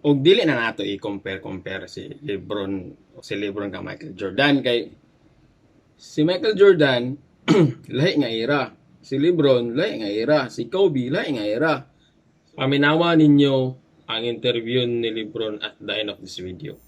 Og dili na nato i-compare si LeBron ka Michael Jordan kay si Michael Jordan lahi nga era. Si LeBron lahi nga era. Si Kobe lahi nga era. Paminawa ninyo ang interview ni LeBron at the end of this video.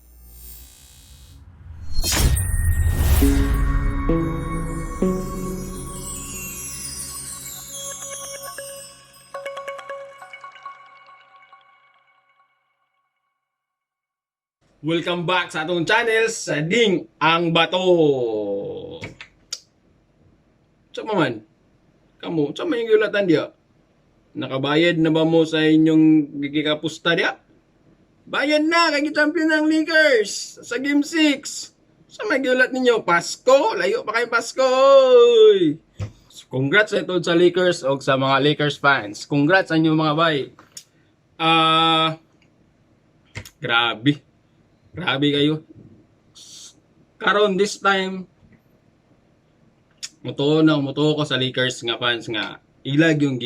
Welcome back sa atong channel sa Ding ang Bato. Sa man, kamo, sa may gulatan dia. Nakabayad na ba mo sa inyong gigikapusta dia? Bayad na kay champion ng Lakers sa Game 6. Sa may gulat ninyo, Pasko, layo pa kay Pasko. Oy! Congrats ito sa Lakers o sa mga Lakers fans. Congrats sa inyo mga bay. Grabe. Grabe kayo. Karon this time muto ko sa Lakers nga fans nga ilag yung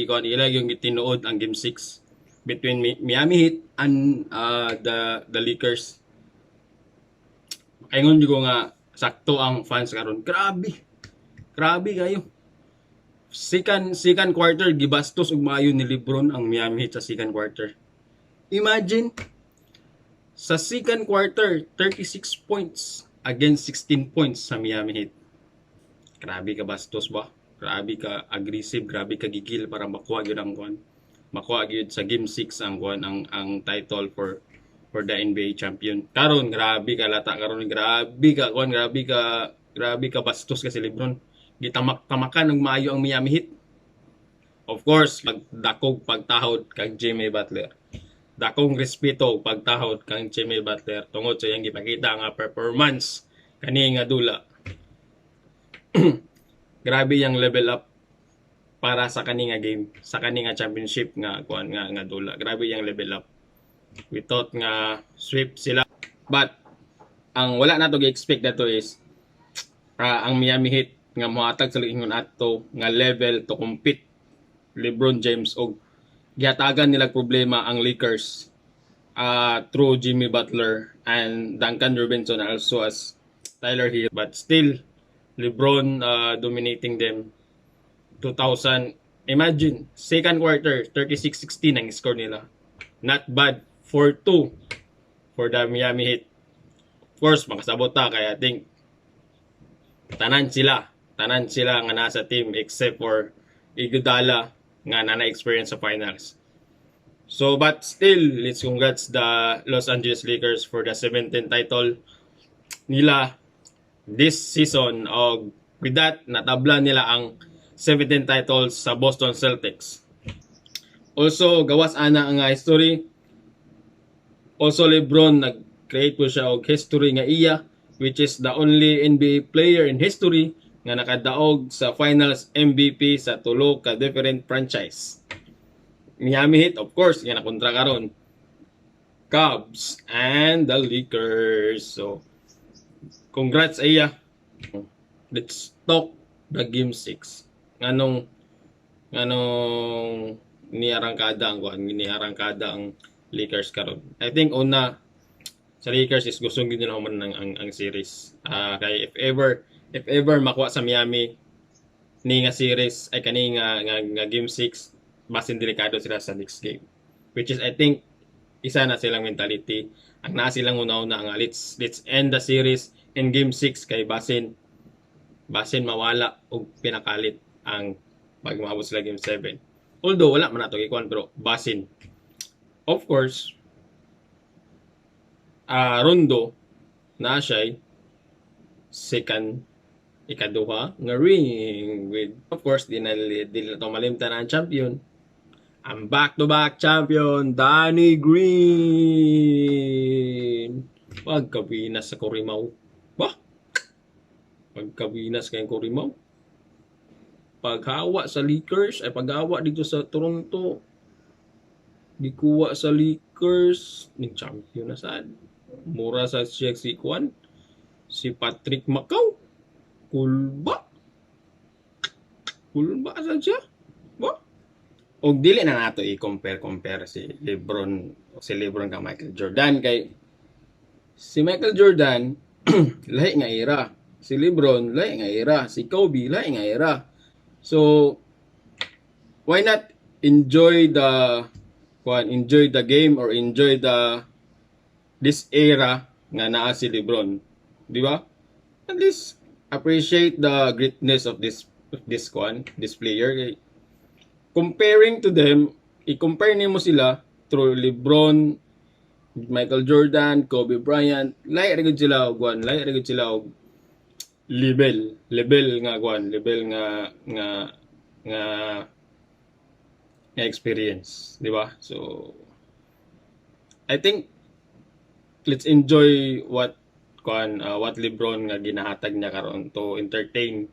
tinuod ang Game 6 between Miami Heat and the Lakers. Ayun ko nga sakto ang fans karon. Grabe. Grabe kayo. Second quarter gibastos ug maayo ni LeBron ang Miami Heat sa second quarter. Imagine sa second quarter, 36 points against 16 points sa Miami Heat. Grabe ka bastos ba? Grabe ka aggressive, grabe ka gigil para makuha gyud ang kuan. Makuha gyud sa Game 6 ang kuan ang title for the NBA champion. Karon grabe ka lata karon, grabe ka bastos ka si LeBron. Gitamak-tamakan og maayo ang Miami Heat. Of course, pagdakog pagtahod kag Jimmy Butler. Dakong respeto pagtahod kang Jimmy Butler tungod sa iyang gipakita nga performance kani nga dula. Grabe yang level up para sa kani nga game, sa kani nga championship nga kuan nga dula. Grabe yang level up. We thought nga sweep sila, but ang wala nato gi-expect dato is ang Miami Heat nga mohatag sa ingon ato nga level to compete LeBron James og gihatagan nila problema ang Lakers through Jimmy Butler and Duncan Robinson also as Tyler Hill, but still LeBron dominating them. 2000, imagine second quarter 36-16 ang score nila. Not bad, 4-2 for the Miami Heat. Of course makasabot ta kaya I think tanan sila nga nasa team except for Iguodala nga na-experience sa finals. So, but still, let's congrats the Los Angeles Lakers for the 17th title nila this season. With that, natabla nila ang 17 titles sa Boston Celtics. Also, gawas ana ang history. Also, LeBron nag-create po siya og history nga iya, which is the only NBA player in history nga nakadaog sa finals MVP sa tulo ka different franchise. Miami Heat, of course, nga nakontra karon. Cubs and the Lakers. So, congrats iya. Let's talk the Game 6. Nganong niarangkada ang Lakers karon. I think una sa Lakers is gusto gid nila human ang series. Kay if ever makuha sa Miami ni nga series ay kani nga Game 6, basin delikado sila sa next game, which is I think isa na silang mentality. Ang naa silang una-una nga let's end the series in Game 6 kay basin mawala og pinakalit ang pag maabot sila Game 7. Although wala man nato gikuan pero basin, of course, Rondo na siya second ikaduha nga ring with, of course, di na to malimtan ang champion, ang back-to-back champion Danny Green. Pagkabinas sa Kurimaw ba? Pagkabinas kayong Kurimaw, paghawa sa Lakers ay paghawa dito sa Toronto, gikuha sa Lakers ning champion na sad. Mura sa siya si Kwan, si Patrick Macau. Kulba sa siya ba? Og dili na nato i-compare si LeBron ka Michael Jordan kay si Michael Jordan lahi nga era. Si LeBron lahi nga era. Si Kobe lahi nga era. So why not enjoy the game or enjoy this era nga naa si LeBron, di ba? At least appreciate the greatness of this player. Comparing to them, i-compare nimo sila through LeBron, Michael Jordan, Kobe Bryant, lahi ra gud sila og lahi ra gud sila og level nga nga experience, di ba? So I think let's enjoy what LeBron nga ginahatag niya karon to entertain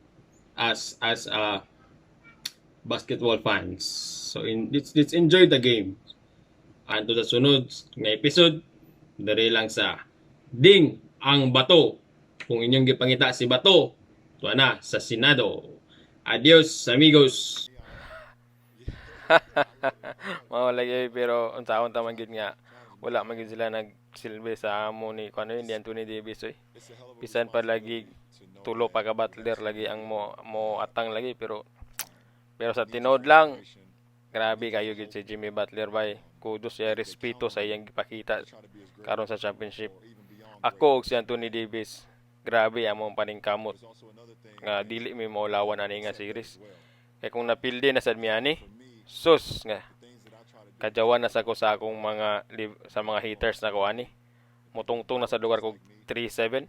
as a basketball fans. So let's enjoy the game. And to the sunod nga episode diri lang sa Ding ang Bato. Kung inyong gipangita si Bato, tuwa na sa Senado. Adios amigos. Mao lagi pero unsaon ta man gid nga wala man gid sila nagsilbi sa amo ni kuno yun di Anthony Davis oy. Bisan pa lagi tulo pa ka Butler lagi ang mo atang lagi pero sa tinod lang grabe kayo gid si Jimmy Butler bay. Kudos sa respeto sa iyang gipakita karon sa championship. Ako og si Anthony Davis grabe among paningkamot nga dili mi maulawan ani nga series. Kay kung napildi na sad mi ani sus nga kajawan na sa ko sa akong sa mga haters na ko ani mutungtong na sa lugar ko 3-7.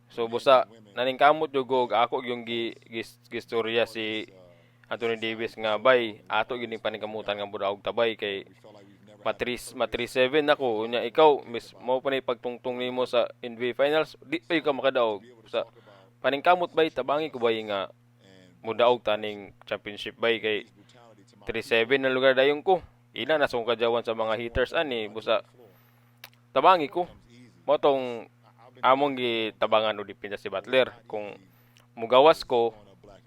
So busa naningkamot jud og ako yung gistorya si Anthony Davis nga bay ato gini paningkamutan nga budaog tabay kay ma-3-7 nako unya ikaw mis mo pa ni pagtungtong nimo sa NBA Finals di pa ka makadaog sa paningkamot bay tabangi ko bay nga mudaog taning championship bay kay 3-7 na lugar dayon ko. Ina na song kajawan sa mga haters ani busa tabangi ko. Mo tong among gitabangan o dipinsa si Butler. Kung mugawas ko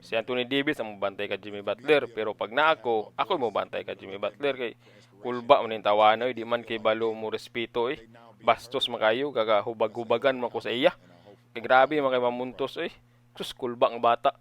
si Anthony Davis ang mobantay ka Jimmy Butler pero pag naa ako mo bantay ka Jimmy Butler kay kulba man yung tawanoy di man kay balo mo respeto bastos makayo kaga hubag-hubagan man ko sa iya kay grabe man kay mamuntos sus kulba ang bata.